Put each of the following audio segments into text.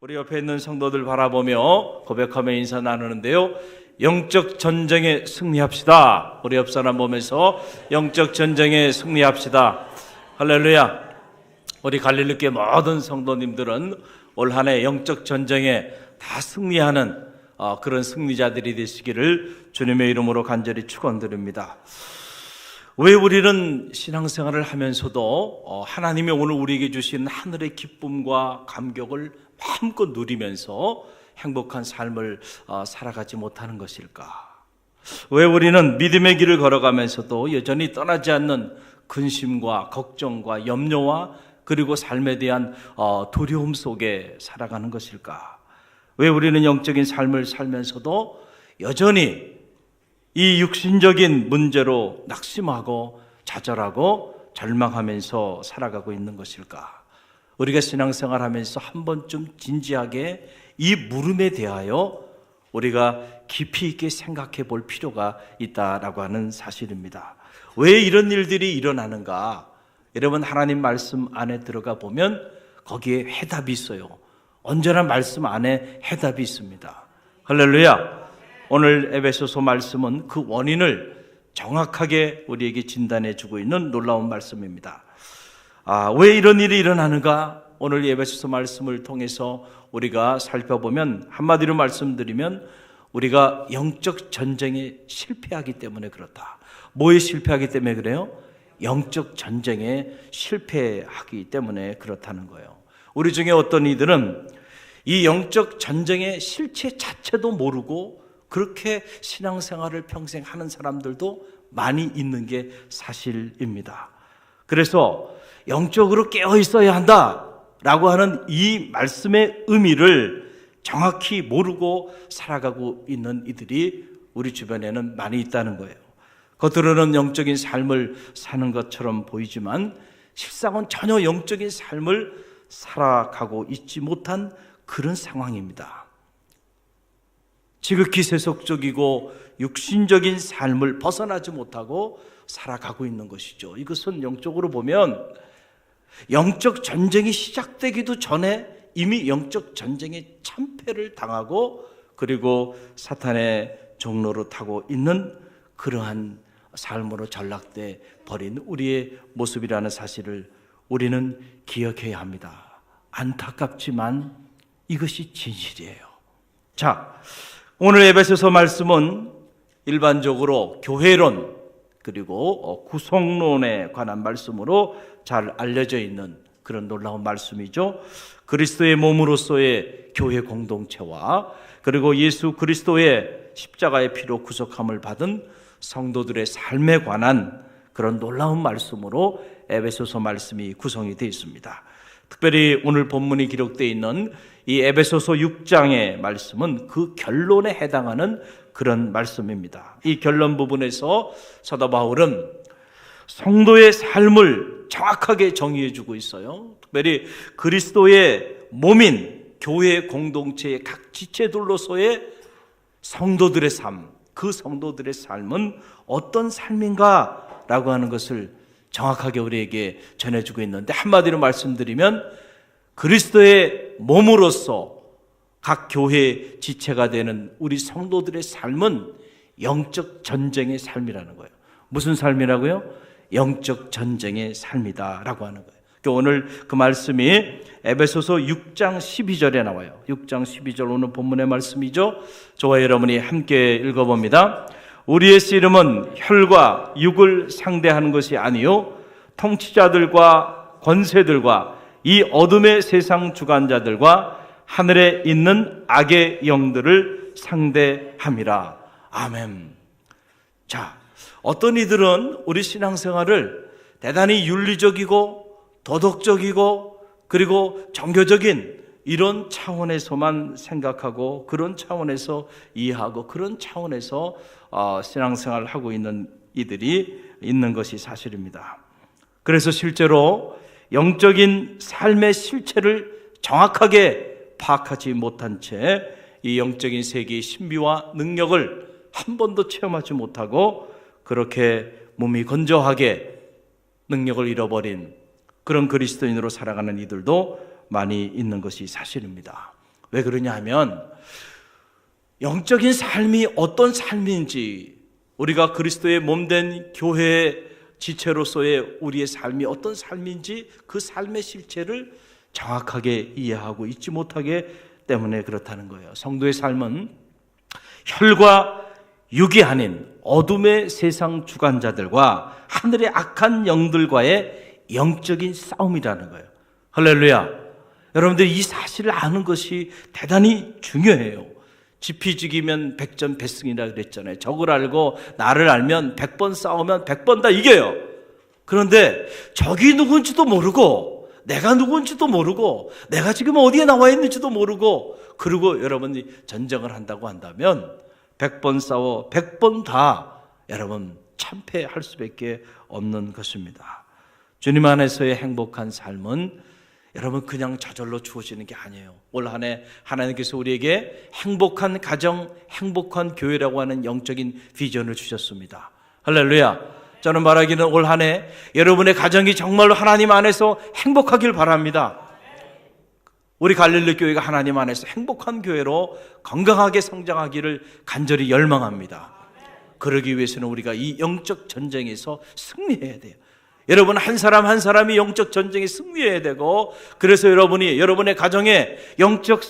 우리 옆에 있는 성도들 바라보며 고백하며 인사 나누는데요. 영적 전쟁에 승리합시다. 우리 옆 사람 보면서 영적 전쟁에 승리합시다. 할렐루야. 우리 갈릴리교회 모든 성도님들은 올 한 해 영적 전쟁에 다 승리하는 그런 승리자들이 되시기를 주님의 이름으로 간절히 축원드립니다. 왜 우리는 신앙생활을 하면서도 하나님이 오늘 우리에게 주신 하늘의 기쁨과 감격을 마음껏 누리면서 행복한 삶을 살아가지 못하는 것일까? 왜 우리는 믿음의 길을 걸어가면서도 여전히 떠나지 않는 근심과 걱정과 염려와 그리고 삶에 대한 두려움 속에 살아가는 것일까? 왜 우리는 영적인 삶을 살면서도 여전히 이 육신적인 문제로 낙심하고 좌절하고 절망하면서 살아가고 있는 것일까? 우리가 신앙생활하면서 한 번쯤 진지하게 이 물음에 대하여 우리가 깊이 있게 생각해 볼 필요가 있다라고 하는 사실입니다. 왜 이런 일들이 일어나는가? 여러분, 하나님 말씀 안에 들어가 보면 거기에 해답이 있어요. 언제나 말씀 안에 해답이 있습니다. 할렐루야. 오늘 에베소서 말씀은 그 원인을 정확하게 우리에게 진단해 주고 있는 놀라운 말씀입니다. 왜 이런 일이 일어나는가? 오늘 에베소서 말씀을 통해서 우리가 살펴보면, 한마디로 말씀드리면 우리가 영적 전쟁에 실패하기 때문에 그렇다. 뭐에 실패하기 때문에 그래요? 영적 전쟁에 실패하기 때문에 그렇다는 거예요. 우리 중에 어떤 이들은 이 영적 전쟁의 실체 자체도 모르고 그렇게 신앙생활을 평생 하는 사람들도 많이 있는 게 사실입니다. 그래서 영적으로 깨어 있어야 한다라고 하는 이 말씀의 의미를 정확히 모르고 살아가고 있는 이들이 우리 주변에는 많이 있다는 거예요. 겉으로는 영적인 삶을 사는 것처럼 보이지만 실상은 전혀 영적인 삶을 살아가고 있지 못한 그런 상황입니다. 지극히 세속적이고 육신적인 삶을 벗어나지 못하고 살아가고 있는 것이죠. 이것은 영적으로 보면 영적 전쟁이 시작되기도 전에 이미 영적 전쟁에 참패를 당하고 그리고 사탄의 종로로 타고 있는 그러한 삶으로 전락돼 버린 우리의 모습이라는 사실을 우리는 기억해야 합니다. 안타깝지만 이것이 진실이에요. 자, 오늘 에베소서 말씀은 일반적으로 교회론 그리고 구속론에 관한 말씀으로 잘 알려져 있는 그런 놀라운 말씀이죠. 그리스도의 몸으로서의 교회 공동체와 그리고 예수 그리스도의 십자가의 피로 구속함을 받은 성도들의 삶에 관한 그런 놀라운 말씀으로 에베소서 말씀이 구성이 되어 있습니다. 특별히 오늘 본문이 기록되어 있는 이 에베소서 6장의 말씀은 그 결론에 해당하는 그런 말씀입니다. 이 결론 부분에서 사도 바울은 성도의 삶을 정확하게 정의해 주고 있어요. 특별히 그리스도의 몸인 교회 공동체의 각 지체들로서의 성도들의 삶, 그 성도들의 삶은 어떤 삶인가라고 하는 것을 정확하게 우리에게 전해주고 있는데, 한마디로 말씀드리면 그리스도의 몸으로서 각 교회 지체가 되는 우리 성도들의 삶은 영적 전쟁의 삶이라는 거예요. 무슨 삶이라고요? 영적 전쟁의 삶이다라고 하는 거예요. 오늘 그 말씀이 에베소서 6장 12절에 나와요. 6장 12절 오늘 본문의 말씀이죠. 저와 여러분이 함께 읽어봅니다. 우리의 씨름은 혈과 육을 상대하는 것이 아니요 통치자들과 권세들과 이 어둠의 세상 주관자들과 하늘에 있는 악의 영들을 상대함이라. 아멘. 자, 어떤 이들은 우리 신앙생활을 대단히 윤리적이고 도덕적이고 그리고 종교적인 이런 차원에서만 생각하고 그런 차원에서 이해하고 그런 차원에서 신앙생활을 하고 있는 이들이 있는 것이 사실입니다. 그래서 실제로 영적인 삶의 실체를 정확하게 파악하지 못한 채 이 영적인 세계의 신비와 능력을 한 번도 체험하지 못하고 그렇게 몸이 건조하게 능력을 잃어버린 그런 그리스도인으로 살아가는 이들도 많이 있는 것이 사실입니다. 왜 그러냐 하면 영적인 삶이 어떤 삶인지, 우리가 그리스도의 몸된 교회의 지체로서의 우리의 삶이 어떤 삶인지 그 삶의 실체를 정확하게 이해하고 있지 못하기 때문에 그렇다는 거예요. 성도의 삶은 혈과 육이 아닌 어둠의 세상 주관자들과 하늘의 악한 영들과의 영적인 싸움이라는 거예요. 할렐루야. 여러분들이 이 사실을 아는 것이 대단히 중요해요. 지피지기면 백전백승이라 그랬잖아요. 적을 알고 나를 알면 100번 싸우면 100번 다 이겨요. 그런데 적이 누군지도 모르고 내가 누군지도 모르고 내가 지금 어디에 나와 있는지도 모르고 그리고 여러분이 전쟁을 한다고 한다면 100번 싸워 100번 다 여러분 참패할 수밖에 없는 것입니다. 주님 안에서의 행복한 삶은 여러분 그냥 저절로 주어지는 게 아니에요. 올 한 해 하나님께서 우리에게 행복한 가정, 행복한 교회라고 하는 영적인 비전을 주셨습니다. 할렐루야. 저는 말하기는 올 한 해 여러분의 가정이 정말로 하나님 안에서 행복하길 바랍니다. 우리 갈릴리 교회가 하나님 안에서 행복한 교회로 건강하게 성장하기를 간절히 열망합니다. 그러기 위해서는 우리가 이 영적 전쟁에서 승리해야 돼요. 여러분 한 사람 한 사람이 영적 전쟁에 승리해야 되고, 그래서 여러분이 여러분의 가정에 영적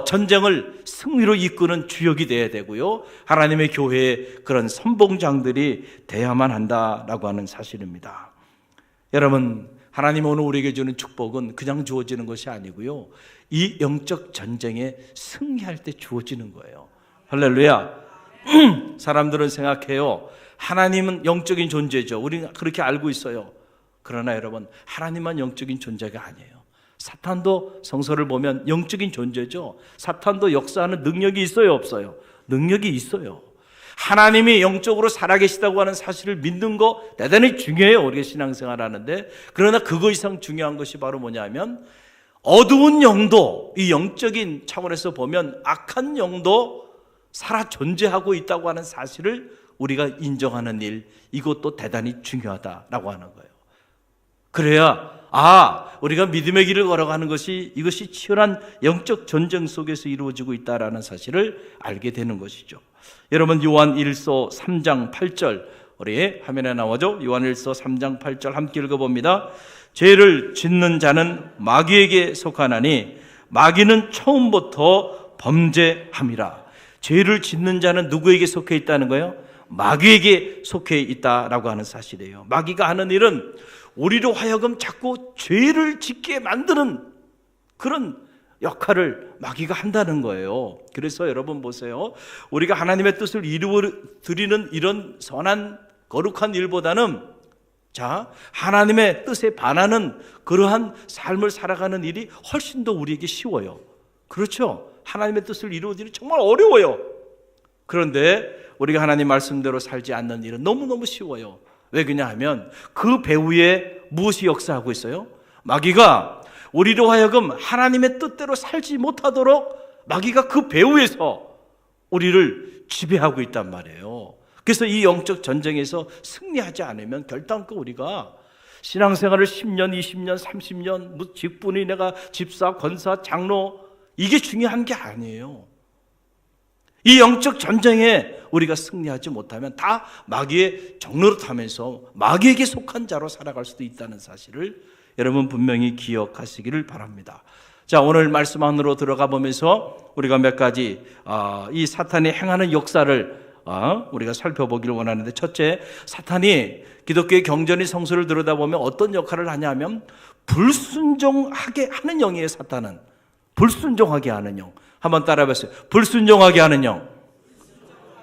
전쟁을 승리로 이끄는 주역이 되어야 되고요, 하나님의 교회에 그런 선봉장들이 돼야만 한다라고 하는 사실입니다. 여러분, 하나님 오늘 우리에게 주는 축복은 그냥 주어지는 것이 아니고요, 이 영적 전쟁에 승리할 때 주어지는 거예요. 할렐루야. 사람들은 생각해요, 하나님은 영적인 존재죠. 우리는 그렇게 알고 있어요. 그러나 여러분, 하나님만 영적인 존재가 아니에요. 사탄도 성서를 보면 영적인 존재죠. 사탄도 역사하는 능력이 있어요, 없어요? 능력이 있어요. 하나님이 영적으로 살아계시다고 하는 사실을 믿는 거 대단히 중요해요, 우리가 신앙생활 하는데. 그러나 그거 이상 중요한 것이 바로 뭐냐면, 어두운 영도, 이 영적인 차원에서 보면 악한 영도 살아 존재하고 있다고 하는 사실을 우리가 인정하는 일, 이것도 대단히 중요하다라고 하는 거예요. 그래야 우리가 믿음의 길을 걸어가는 것이, 이것이 치열한 영적 전쟁 속에서 이루어지고 있다라는 사실을 알게 되는 것이죠. 여러분, 요한 1서 3장 8절 우리 화면에 나오죠. 요한 1서 3장 8절 함께 읽어봅니다. 죄를 짓는 자는 마귀에게 속하나니 마귀는 처음부터 범죄함이라. 죄를 짓는 자는 누구에게 속해 있다는 거예요? 마귀에게 속해 있다라고 하는 사실이에요. 마귀가 하는 일은 우리로 하여금 자꾸 죄를 짓게 만드는 그런 역할을 마귀가 한다는 거예요. 그래서 여러분 보세요, 우리가 하나님의 뜻을 이루어 드리는 이런 선한 거룩한 일보다는 하나님의 뜻에 반하는 그러한 삶을 살아가는 일이 훨씬 더 우리에게 쉬워요. 그렇죠? 하나님의 뜻을 이루어 드리기 정말 어려워요. 그런데 우리가 하나님 말씀대로 살지 않는 일은 너무너무 쉬워요. 왜 그러냐 하면 그 배후에 무엇이 역사하고 있어요? 마귀가 우리로 하여금 하나님의 뜻대로 살지 못하도록 마귀가 그 배후에서 우리를 지배하고 있단 말이에요. 그래서 이 영적 전쟁에서 승리하지 않으면 결단코 우리가 신앙생활을 10년, 20년, 30년, 직분이 내가 집사, 권사, 장로, 이게 중요한 게 아니에요. 이 영적 전쟁에 우리가 승리하지 못하면 다 마귀의 종노릇하면서 마귀에게 속한 자로 살아갈 수도 있다는 사실을 여러분 분명히 기억하시기를 바랍니다. 자, 오늘 말씀 안으로 들어가 보면서 우리가 몇 가지 이 사탄이 행하는 역사를 우리가 살펴보기를 원하는데, 첫째, 사탄이 기독교의 경전이 성서를 들여다보면 어떤 역할을 하냐면 불순종하게 하는 영이에요. 사탄은 불순종하게 하는 영. 한번 따라해보세요. 불순종하게 하는 영.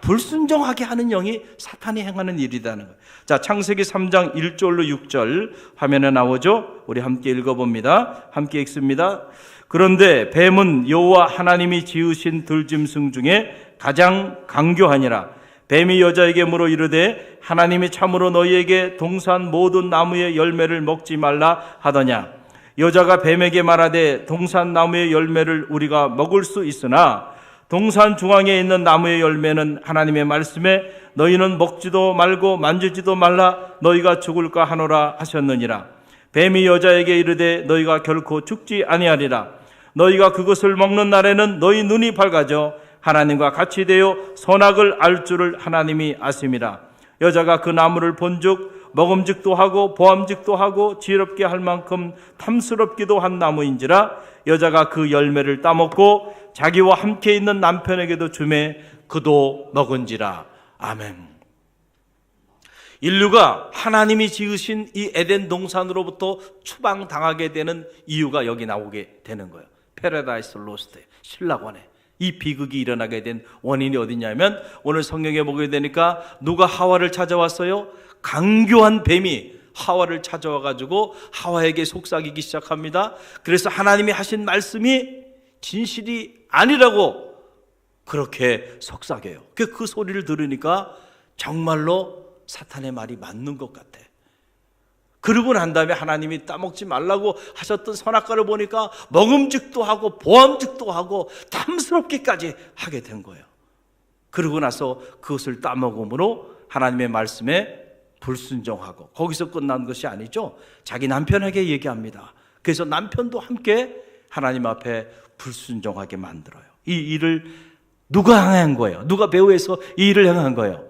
불순종하게 하는 영이 사탄이 행하는 일이라는 거예요. 자, 창세기 3장 1절로 6절 화면에 나오죠. 우리 함께 읽어봅니다. 함께 읽습니다. 그런데 뱀은 여호와 하나님이 지으신 들짐승 중에 가장 강교하니라. 뱀이 여자에게 물어 이르되 하나님이 참으로 너희에게 동산 모든 나무의 열매를 먹지 말라 하더냐. 여자가 뱀에게 말하되 동산 나무의 열매를 우리가 먹을 수 있으나 동산 중앙에 있는 나무의 열매는 하나님의 말씀에 너희는 먹지도 말고 만지지도 말라 너희가 죽을까 하노라 하셨느니라. 뱀이 여자에게 이르되 너희가 결코 죽지 아니하리라. 너희가 그것을 먹는 날에는 너희 눈이 밝아져 하나님과 같이 되어 선악을 알 줄을 하나님이 아심이라. 여자가 그 나무를 본즉 먹음직도 하고 보암직도 하고 지혜롭게 할 만큼 탐스럽기도 한 나무인지라. 여자가 그 열매를 따먹고 자기와 함께 있는 남편에게도 주매 그도 먹은지라. 아멘. 인류가 하나님이 지으신 이 에덴 동산으로부터 추방당하게 되는 이유가 여기 나오게 되는 거예요. 패러다이스 로스트, 신라관에 이 비극이 일어나게 된 원인이 어디냐면, 오늘 성경에 보게 되니까 누가 하와를 찾아왔어요? 강교한 뱀이 하와를 찾아와가지고 하와에게 속삭이기 시작합니다. 그래서 하나님이 하신 말씀이 진실이 아니라고 그렇게 속삭여요. 그 소리를 들으니까 정말로 사탄의 말이 맞는 것 같아. 그러고 난 다음에 하나님이 따먹지 말라고 하셨던 선악과를 보니까 먹음직도 하고 보암직도 하고 탐스럽게까지 하게 된 거예요. 그러고 나서 그것을 따먹음으로 하나님의 말씀에 불순종하고, 거기서 끝난 것이 아니죠. 자기 남편에게 얘기합니다. 그래서 남편도 함께 하나님 앞에 불순종하게 만들어요. 이 일을 누가 행한 거예요? 누가 배후에서 이 일을 행한 거예요?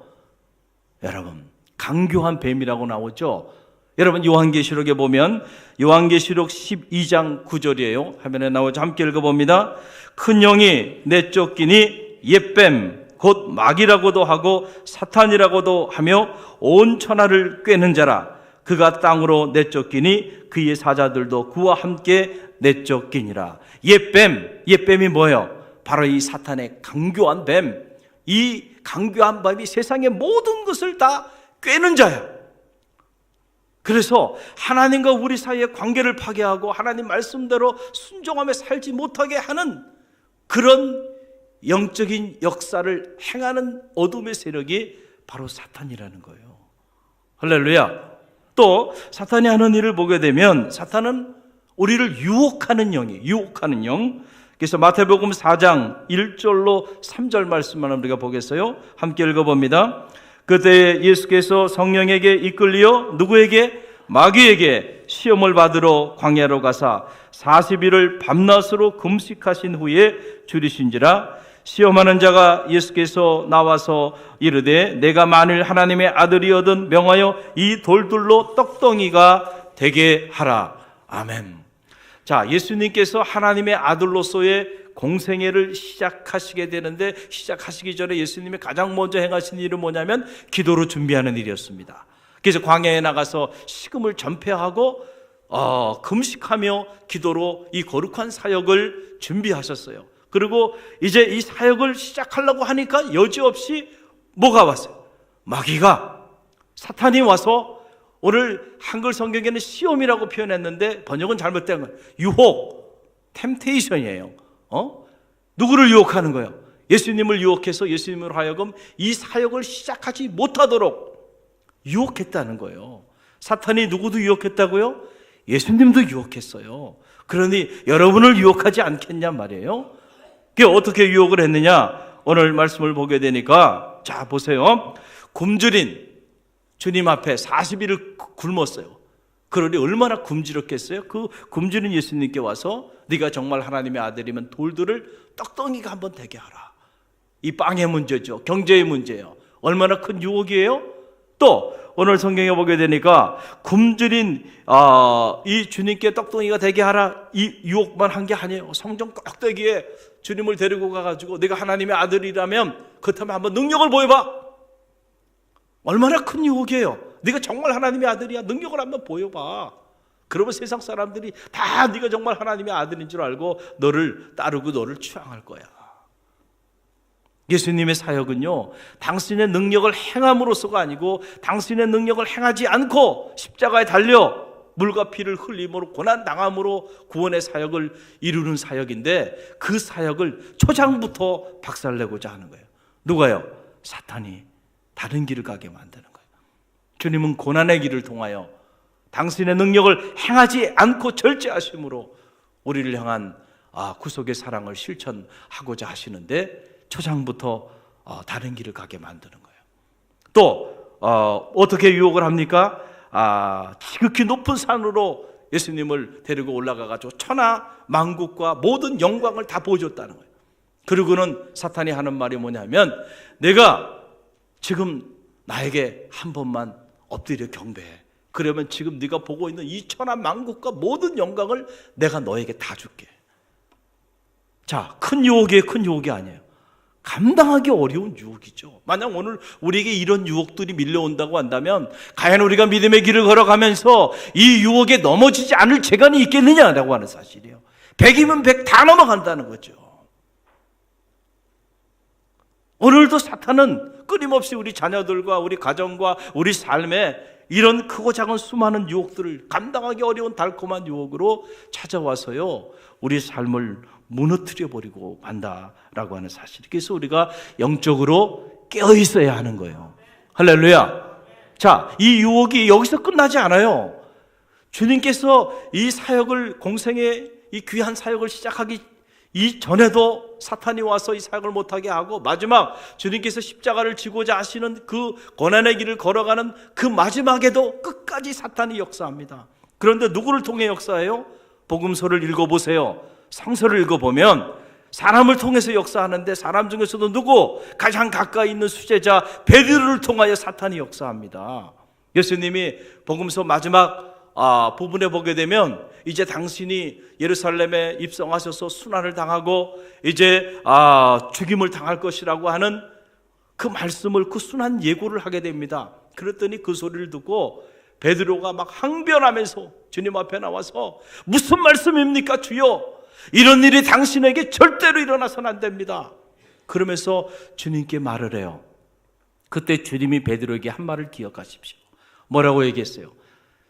여러분, 강교한 뱀이라고 나오죠. 여러분, 요한계시록에 보면 요한계시록 12장 9절이에요. 화면에 나오죠. 함께 읽어봅니다. 큰 영이 내쫓기니 옛뱀 곧 마귀라고도 하고 사탄이라고도 하며 온 천하를 꿰는 자라. 그가 땅으로 내쫓기니 그의 사자들도 그와 함께 내쫓기니라. 옛뱀이 뭐예요? 바로 이 사탄의 강교한 뱀. 이 강교한 뱀이 세상의 모든 것을 다 꿰는 자야. 그래서 하나님과 우리 사이의 관계를 파괴하고 하나님 말씀대로 순종하며 살지 못하게 하는 그런 영적인 역사를 행하는 어둠의 세력이 바로 사탄이라는 거예요. 할렐루야. 또 사탄이 하는 일을 보게 되면, 사탄은 우리를 유혹하는 영이에요. 유혹하는 영. 그래서 마태복음 4장 1절로 3절 말씀만 우리가 보겠어요. 함께 읽어봅니다. 그때 예수께서 성령에게 이끌리어 누구에게? 마귀에게 시험을 받으러 광야로 가사 40일을 밤낮으로 금식하신 후에 줄이신지라. 시험하는 자가 예수께서 나와서 이르되 내가 만일 하나님의 아들이거든 명하여 이 돌들로 떡덩이가 되게 하라. 아멘. 자, 예수님께서 하나님의 아들로서의 공생애를 시작하시게 되는데, 시작하시기 전에 예수님이 가장 먼저 행하신 일은 뭐냐면 기도로 준비하는 일이었습니다. 그래서 광야에 나가서 식음을 전폐하고 금식하며 기도로 이 거룩한 사역을 준비하셨어요. 그리고 이제 이 사역을 시작하려고 하니까 여지없이 뭐가 왔어요? 마귀가, 사탄이 와서, 오늘 한글 성경에는 시험이라고 표현했는데 번역은 잘못된 거예요. 유혹, 템테이션이에요. 누구를 유혹하는 거예요? 예수님을 유혹해서 예수님으로 하여금 이 사역을 시작하지 못하도록 유혹했다는 거예요. 사탄이 누구도 유혹했다고요? 예수님도 유혹했어요. 그러니 여러분을 유혹하지 않겠냐 말이에요. 그게 어떻게 유혹을 했느냐? 오늘 말씀을 보게 되니까, 자 보세요. 굶주린 주님 앞에 40일을 굶었어요. 그러니 얼마나 굶주렸겠어요? 그 굶주린 예수님께 와서 네가 정말 하나님의 아들이면 돌들을 떡덩이가 한번 되게 하라. 이 빵의 문제죠. 경제의 문제예요. 얼마나 큰 유혹이에요? 또 오늘 성경에 보게 되니까 굶주린 이 주님께 떡덩이가 되게 하라, 이 유혹만 한 게 아니에요. 성전 꼭대기에 주님을 데리고 가가지고 네가 하나님의 아들이라면 그렇다면 한번 능력을 보여봐. 얼마나 큰 유혹이에요. 네가 정말 하나님의 아들이야, 능력을 한번 보여봐. 그러면 세상 사람들이 다 네가 정말 하나님의 아들인 줄 알고 너를 따르고 너를 추앙할 거야. 예수님의 사역은요, 당신의 능력을 행함으로써가 아니고 당신의 능력을 행하지 않고 십자가에 달려 물과 피를 흘림으로 고난당함으로 구원의 사역을 이루는 사역인데, 그 사역을 초장부터 박살내고자 하는 거예요. 누가요? 사탄이 다른 길을 가게 만드는 거예요. 주님은 고난의 길을 통하여 당신의 능력을 행하지 않고 절제하심으로 우리를 향한 구속의 사랑을 실천하고자 하시는데, 초장부터 다른 길을 가게 만드는 거예요. 또 어떻게 유혹을 합니까? 지극히 높은 산으로 예수님을 데리고 올라가가지고 천하 만국과 모든 영광을 다 보여줬다는 거예요. 그리고는 사탄이 하는 말이 뭐냐면, 내가 지금 나에게 한 번만 엎드려 경배해. 그러면 지금 네가 보고 있는 이 천하 만국과 모든 영광을 내가 너에게 다 줄게. 자, 큰 유혹이에요? 큰 유혹이 아니에요. 감당하기 어려운 유혹이죠. 만약 오늘 우리에게 이런 유혹들이 밀려온다고 한다면 과연 우리가 믿음의 길을 걸어가면서 이 유혹에 넘어지지 않을 재간이 있겠느냐라고 하는 사실이에요. 100이면 100 다 넘어간다는 거죠. 오늘도 사탄은 끊임없이 우리 자녀들과 우리 가정과 우리 삶에 이런 크고 작은 수많은 유혹들을, 감당하기 어려운 달콤한 유혹으로 찾아와서요, 우리 삶을 무너뜨려 버리고 만다라고 하는 사실. 그래서 우리가 영적으로 깨어 있어야 하는 거예요. 할렐루야. 자, 이 유혹이 여기서 끝나지 않아요. 주님께서 이 사역을, 공생의 이 귀한 사역을 시작하기 이전에도 사탄이 와서 이 사역을 못하게 하고, 마지막 주님께서 십자가를 지고자 하시는 그 고난의 길을 걸어가는 그 마지막에도 끝까지 사탄이 역사합니다. 그런데 누구를 통해 역사해요? 복음서를 읽어보세요. 상서를 읽어보면 사람을 통해서 역사하는데, 사람 중에서도 누구? 가장 가까이 있는 수제자 베드로를 통하여 사탄이 역사합니다. 예수님이 복음서 마지막 부분에 보게 되면, 이제 당신이 예루살렘에 입성하셔서 순환을 당하고 이제 죽임을 당할 것이라고 하는 그 말씀을, 그 순환 예고를 하게 됩니다. 그랬더니 그 소리를 듣고 베드로가 막 항변하면서 주님 앞에 나와서, 무슨 말씀입니까 주여? 이런 일이 당신에게 절대로 일어나서는 안 됩니다. 그러면서 주님께 말을 해요. 그때 주님이 베드로에게 한 말을 기억하십시오. 뭐라고 얘기했어요?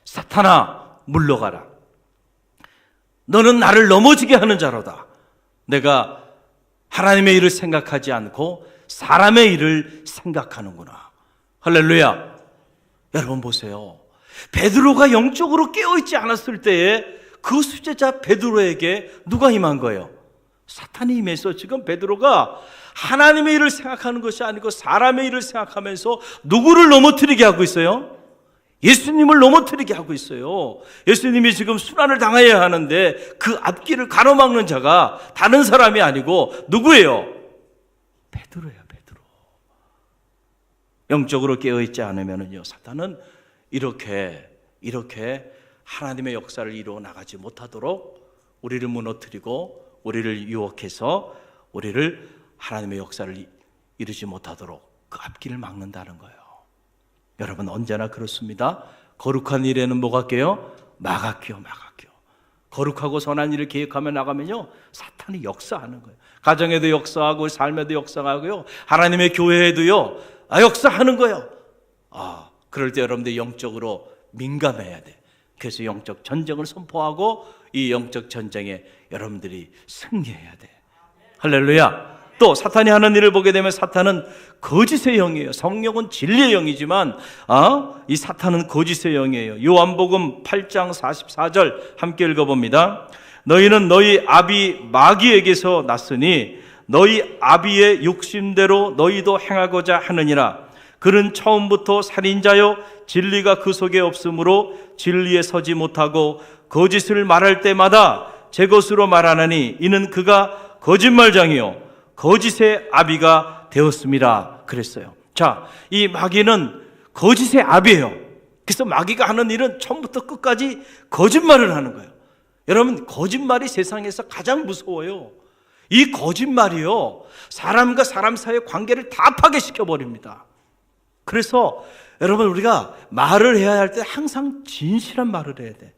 사탄아, 물러가라. 너는 나를 넘어지게 하는 자로다. 내가 하나님의 일을 생각하지 않고 사람의 일을 생각하는구나. 할렐루야. 여러분 보세요. 베드로가 영적으로 깨어있지 않았을 때에 그 수제자 베드로에게 누가 임한 거예요? 사탄이 임해서 지금 베드로가 하나님의 일을 생각하는 것이 아니고 사람의 일을 생각하면서 누구를 넘어뜨리게 하고 있어요? 예수님을 넘어뜨리게 하고 있어요. 예수님이 지금 순환을 당해야 하는데 그 앞길을 가로막는 자가 다른 사람이 아니고 누구예요? 베드로예요, 베드로. 영적으로 깨어있지 않으면요, 사탄은 이렇게 하나님의 역사를 이루어 나가지 못하도록 우리를 무너뜨리고 우리를 유혹해서 우리를 하나님의 역사를 이루지 못하도록 그 앞길을 막는다는 거예요. 여러분 언제나 그렇습니다. 거룩한 일에는 뭐가 껴요? 마가 껴요. 거룩하고 선한 일을 계획하며 나가면요, 사탄이 역사하는 거예요. 가정에도 역사하고 삶에도 역사하고요, 하나님의 교회에도요, 역사하는 거예요. 그럴 때 여러분들 영적으로 민감해야 돼. 그래서 영적 전쟁을 선포하고 이 영적 전쟁에 여러분들이 승리해야 돼. 할렐루야. 또 사탄이 하는 일을 보게 되면 사탄은 거짓의 영이에요. 성령은 진리의 영이지만 이 사탄은 거짓의 영이에요. 요한복음 8장 44절 함께 읽어봅니다. 너희는 너희 아비 마귀에게서 났으니 너희 아비의 욕심대로 너희도 행하고자 하느니라. 그는 처음부터 살인자요 진리가 그 속에 없으므로 진리에 서지 못하고 거짓을 말할 때마다 제 것으로 말하나니 이는 그가 거짓말장이요 거짓의 아비가 되었습니다. 그랬어요. 자, 이 마귀는 거짓의 아비예요. 그래서 마귀가 하는 일은 처음부터 끝까지 거짓말을 하는 거예요. 여러분, 거짓말이 세상에서 가장 무서워요. 이 거짓말이요, 사람과 사람 사이의 관계를 다 파괴시켜 버립니다. 그래서 여러분, 우리가 말을 해야 할 때 항상 진실한 말을 해야 돼.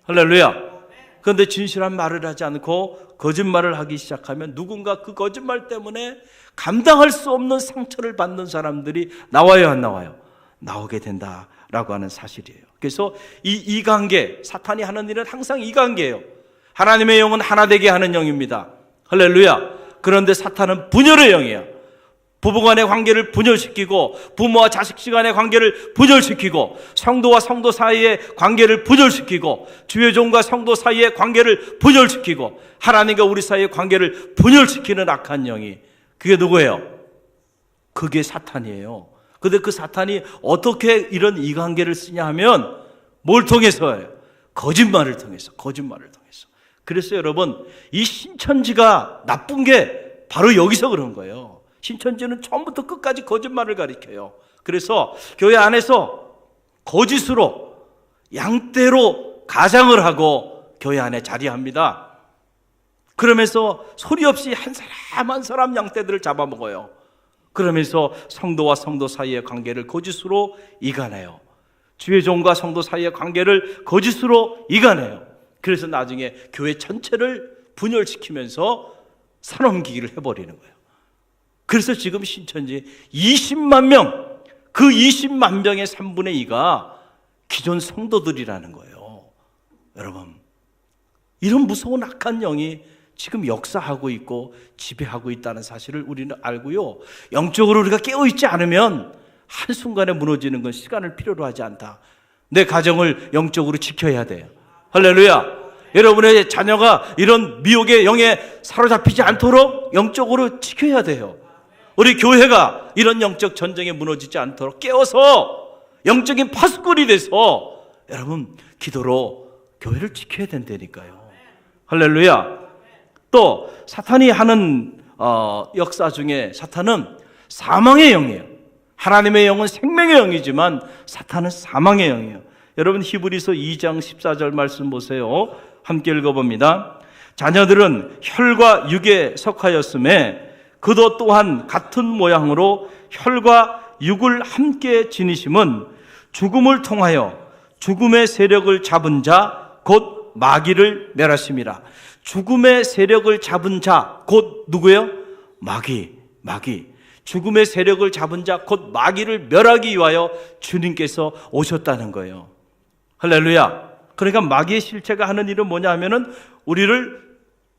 할렐루야. 그런데 진실한 말을 하지 않고 거짓말을 하기 시작하면 누군가 그 거짓말 때문에 감당할 수 없는 상처를 받는 사람들이 나와요, 안 나와요? 나오게 된다라고 하는 사실이에요. 그래서 이 관계, 사탄이 하는 일은 항상 이 관계예요. 하나님의 영은 하나 되게 하는 영입니다. 할렐루야. 그런데 사탄은 분열의 영이야. 부부간의 관계를 분열시키고 부모와 자식 간의 관계를 분열시키고 성도와 성도 사이의 관계를 분열시키고 주의 종과 성도 사이의 관계를 분열시키고 하나님과 우리 사이의 관계를 분열시키는 악한 영이, 그게 누구예요? 그게 사탄이에요. 그런데 그 사탄이 어떻게 이런 이관계를 쓰냐 하면 뭘 통해서예요? 거짓말을 통해서. 그래서 여러분, 이 신천지가 나쁜 게 바로 여기서 그런 거예요. 신천지는 처음부터 끝까지 거짓말을 가리켜요. 그래서 교회 안에서 거짓으로 양떼로 가장을 하고 교회 안에 자리합니다. 그러면서 소리 없이 한 사람 양떼들을 잡아먹어요. 그러면서 성도와 성도 사이의 관계를 거짓으로 이간해요. 주의 종과 성도 사이의 관계를 거짓으로 이간해요. 그래서 나중에 교회 전체를 분열시키면서 산업기기를 해버리는 거예요. 그래서 지금 신천지 20만 명, 그 20만 명의 3분의 2가 기존 성도들이라는 거예요. 여러분, 이런 무서운 악한 영이 지금 역사하고 있고 지배하고 있다는 사실을 우리는 알고요. 영적으로 우리가 깨어있지 않으면 한순간에 무너지는 건 시간을 필요로 하지 않다. 내 가정을 영적으로 지켜야 돼요. 할렐루야. 여러분의 자녀가 이런 미혹의 영에 사로잡히지 않도록 영적으로 지켜야 돼요. 우리 교회가 이런 영적 전쟁에 무너지지 않도록 깨워서 영적인 파수꾼이 돼서 여러분 기도로 교회를 지켜야 된다니까요. 할렐루야. 또 사탄이 하는 역사 중에 사탄은 사망의 영이에요. 하나님의 영은 생명의 영이지만 사탄은 사망의 영이에요. 여러분 히브리서 2장 14절 말씀 보세요. 함께 읽어봅니다. 자녀들은 혈과 육에 속하였음에 그도 또한 같은 모양으로 혈과 육을 함께 지니심은 죽음을 통하여 죽음의 세력을 잡은 자 곧 마귀를 멸하심이라. 죽음의 세력을 잡은 자 곧 누구예요? 마귀. 죽음의 세력을 잡은 자 곧 마귀를 멸하기 위하여 주님께서 오셨다는 거예요. 할렐루야. 그러니까 마귀의 실체가 하는 일은 뭐냐 하면은 우리를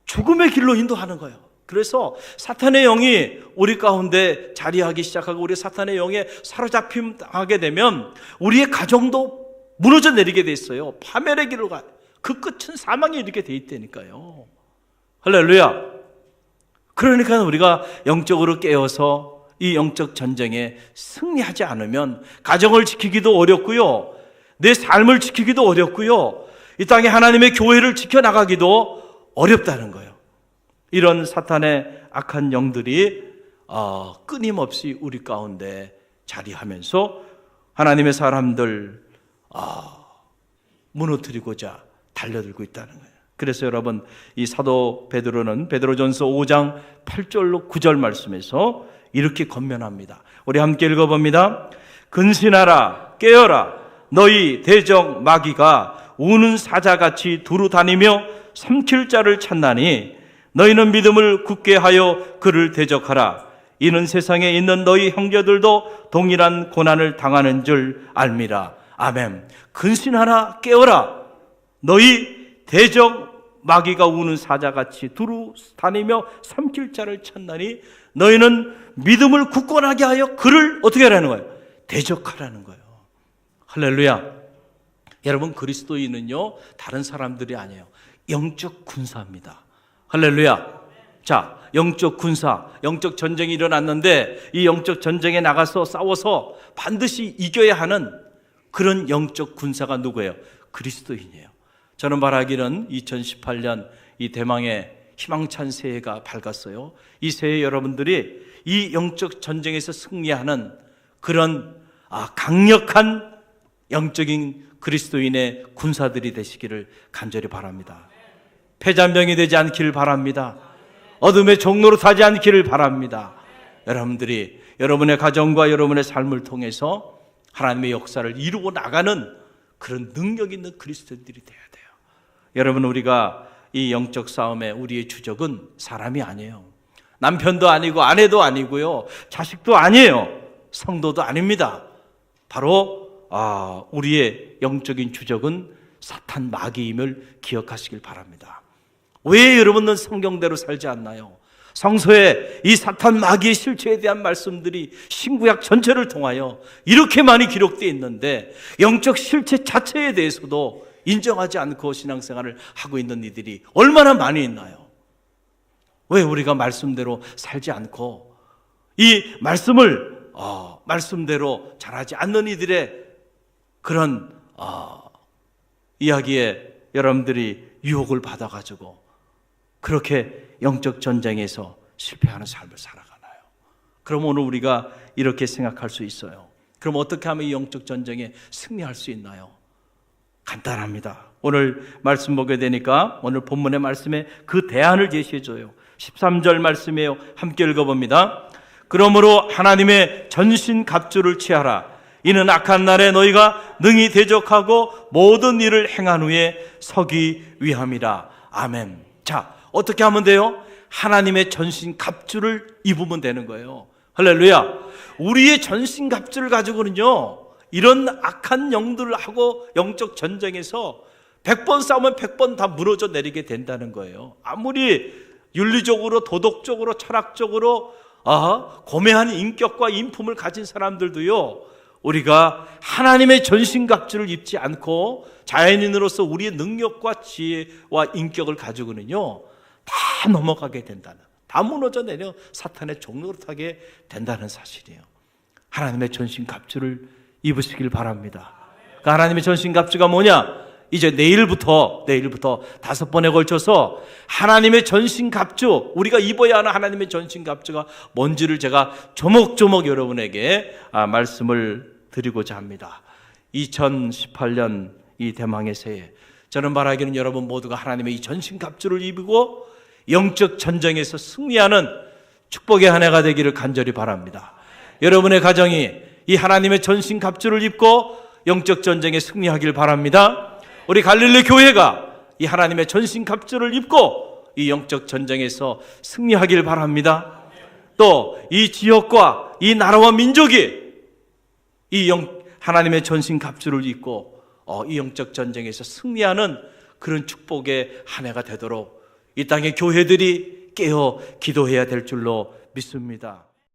죽음의 길로 인도하는 거예요. 그래서 사탄의 영이 우리 가운데 자리하기 시작하고 우리 사탄의 영에 사로잡힘 당하게 되면 우리의 가정도 무너져 내리게 돼 있어요. 파멸의 길로 가요. 그 끝은 사망에 이르게 돼 있다니까요. 할렐루야. 그러니까 우리가 영적으로 깨어서 이 영적 전쟁에 승리하지 않으면 가정을 지키기도 어렵고요. 내 삶을 지키기도 어렵고요. 이 땅에 하나님의 교회를 지켜나가기도 어렵다는 거예요. 이런 사탄의 악한 영들이 끊임없이 우리 가운데 자리하면서 하나님의 사람들 무너뜨리고자 달려들고 있다는 거예요. 그래서 여러분 이 사도 베드로는 베드로전서 5장 8절로 9절 말씀에서 이렇게 권면합니다. 우리 함께 읽어봅니다. 근신하라 깨어라 너희 대적 마귀가 우는 사자같이 두루 다니며 삼킬 자를 찾나니 너희는 믿음을 굳게 하여 그를 대적하라. 이는 세상에 있는 너희 형제들도 동일한 고난을 당하는 줄 알미라. 아멘. 근신하라 깨어라 너희 대적 마귀가 우는 사자같이 두루 다니며 삼킬 자를 찾나니 너희는 믿음을 굳건하게 하여 그를 어떻게 하라는 거예요? 대적하라는 거예요. 할렐루야. 여러분 그리스도인은요 다른 사람들이 아니에요. 영적 군사입니다. 할렐루야. 자, 영적 군사, 영적 전쟁이 일어났는데 이 영적 전쟁에 나가서 싸워서 반드시 이겨야 하는 그런 영적 군사가 누구예요? 그리스도인이에요. 저는 말하기는 2018년 이 대망의 희망찬 새해가 밝았어요. 이 새해 여러분들이 이 영적 전쟁에서 승리하는 그런 강력한 영적인 그리스도인의 군사들이 되시기를 간절히 바랍니다. 패잔병이 되지 않기를 바랍니다. 어둠의 종로로 타지 않기를 바랍니다. 여러분들이 여러분의 가정과 여러분의 삶을 통해서 하나님의 역사를 이루고 나가는 그런 능력 있는 그리스도인들이 되어야 돼요. 여러분 우리가 이 영적 싸움에 우리의 주적은 사람이 아니에요. 남편도 아니고 아내도 아니고요. 자식도 아니에요. 성도도 아닙니다. 바로 우리의 영적인 주적은 사탄 마귀임을 기억하시길 바랍니다. 왜 여러분은 성경대로 살지 않나요? 성서에 이 사탄 마귀의 실체에 대한 말씀들이 신구약 전체를 통하여 이렇게 많이 기록되어 있는데 영적 실체 자체에 대해서도 인정하지 않고 신앙생활을 하고 있는 이들이 얼마나 많이 있나요? 왜 우리가 말씀대로 살지 않고 이 말씀을 말씀대로 잘하지 않는 이들의 그런 이야기에 여러분들이 유혹을 받아가지고 그렇게 영적 전쟁에서 실패하는 삶을 살아가나요? 그럼 오늘 우리가 이렇게 생각할 수 있어요. 그럼 어떻게 하면 이 영적 전쟁에 승리할 수 있나요? 간단합니다. 오늘 말씀 보게 되니까 오늘 본문의 말씀에 그 대안을 제시해줘요. 13절 말씀이에요. 함께 읽어봅니다. 그러므로 하나님의 전신갑주를 취하라. 이는 악한 날에 너희가 능히 대적하고 모든 일을 행한 후에 서기 위함이라. 아멘. 자, 어떻게 하면 돼요? 하나님의 전신갑주를 입으면 되는 거예요. 할렐루야. 우리의 전신갑주를 가지고는요, 이런 악한 영들하고 영적 전쟁에서 100번 싸우면 100번 다 무너져 내리게 된다는 거예요. 아무리 윤리적으로, 도덕적으로, 철학적으로 고매한 인격과 인품을 가진 사람들도요, 우리가 하나님의 전신갑주를 입지 않고 자연인으로서 우리의 능력과 지혜와 인격을 가지고는요, 다 넘어가게 된다는, 다 무너져 내려 사탄의 종노릇하게 된다는 사실이에요. 하나님의 전신갑주를 입으시길 바랍니다. 그러니까 하나님의 전신갑주가 뭐냐? 이제 내일부터 5번에 걸쳐서 하나님의 전신갑주, 우리가 입어야 하는 하나님의 전신갑주가 뭔지를 제가 조목조목 여러분에게 말씀을 드리고자 합니다. 2018년 이 대망의 새해, 저는 말하기는 여러분 모두가 하나님의 이 전신갑주를 입고 영적 전쟁에서 승리하는 축복의 한 해가 되기를 간절히 바랍니다. 여러분의 가정이 이 하나님의 전신갑주를 입고 영적 전쟁에 승리하길 바랍니다. 우리 갈릴리 교회가 이 하나님의 전신갑주를 입고 이 영적 전쟁에서 승리하길 바랍니다. 또 이 지역과 이 나라와 민족이 이 하나님의 전신갑주를 입고 이 영적 전쟁에서 승리하는 그런 축복의 한 해가 되도록 이 땅의 교회들이 깨어 기도해야 될 줄로 믿습니다.